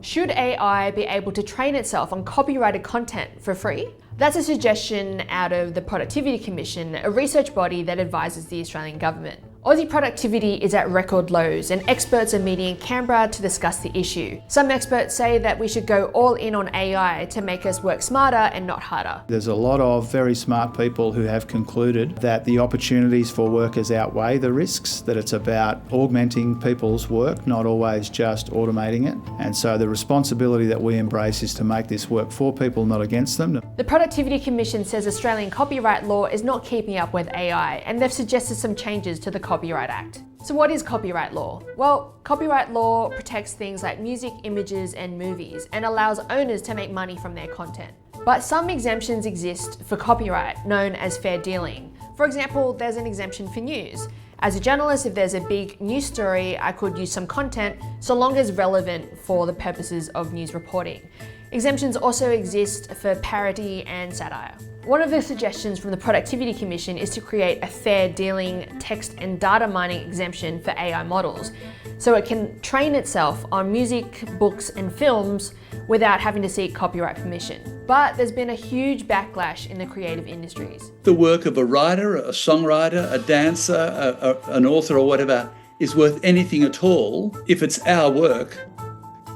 Should AI be able to train itself on copyrighted content for free? That's a suggestion out of the Productivity Commission, a research body that advises the Australian government. Aussie productivity is at record lows and experts are meeting in Canberra to discuss the issue. Some experts say that we should go all in on AI to make us work smarter and not harder. There's a lot of very smart people who have concluded that the opportunities for workers outweigh the risks, that it's about augmenting people's work, not always just automating it. And so the responsibility that we embrace is to make this work for people, not against them. The Productivity Commission says Australian copyright law is not keeping up with AI, and they've suggested some changes to the Copyright Act. So what is copyright law? Well, copyright law protects things like music, images, and movies, and allows owners to make money from their content. But some exemptions exist for copyright, known as fair dealing. For example, there's an exemption for news. As a journalist, if there's a big news story, I could use some content so long as relevant for the purposes of news reporting. Exemptions also exist for parody and satire. One of the suggestions from the Productivity Commission is to create a fair dealing text and data mining exemption for AI models, so it can train itself on music, books, and films without having to seek copyright permission. But there's been a huge backlash in the creative industries. The work of a writer, a songwriter, a dancer, an author or whatever is worth anything at all if it's our work.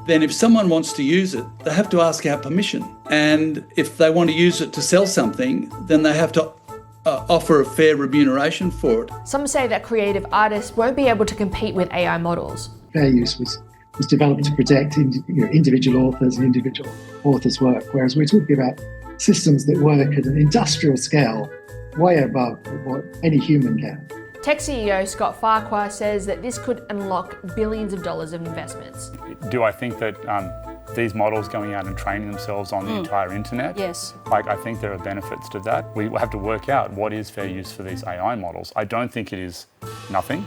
Then if someone wants to use it, they have to ask our permission. And if they want to use it to sell something, then they have to offer a fair remuneration for it. Some say that creative artists won't be able to compete with AI models. Fair use was developed to protect individual authors and individual authors' work, whereas we're talking about systems that work at an industrial scale, way above what any human can. Tech CEO Scott Farquhar says that this could unlock billions of dollars of investments. Do I think that these models going out and training themselves on the entire internet? Yes. I think there are benefits to that. We have to work out what is fair use for these AI models. I don't think it is nothing,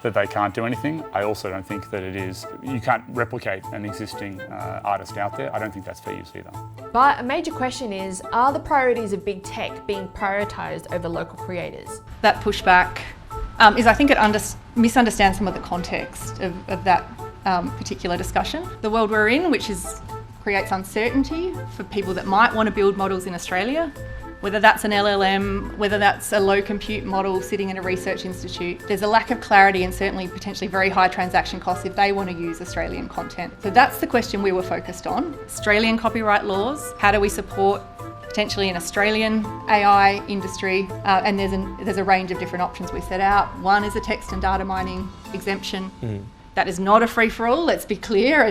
that they can't do anything. I also don't think that it is, you can't replicate an existing artist out there. I don't think that's fair use either. But a major question is, are the priorities of big tech being prioritised over local creators? That pushback is, I think, it misunderstands some of the context of that particular discussion. The world we're in, which creates uncertainty for people that might want to build models in Australia, whether that's an LLM, whether that's a low compute model sitting in a research institute. There's a lack of clarity and certainly potentially very high transaction costs if they want to use Australian content. So that's the question we were focused on. Australian copyright laws, how do we support potentially an Australian AI industry, and there's a range of different options we set out. One is a text and data mining exemption. That is not a free-for-all, let's be clear.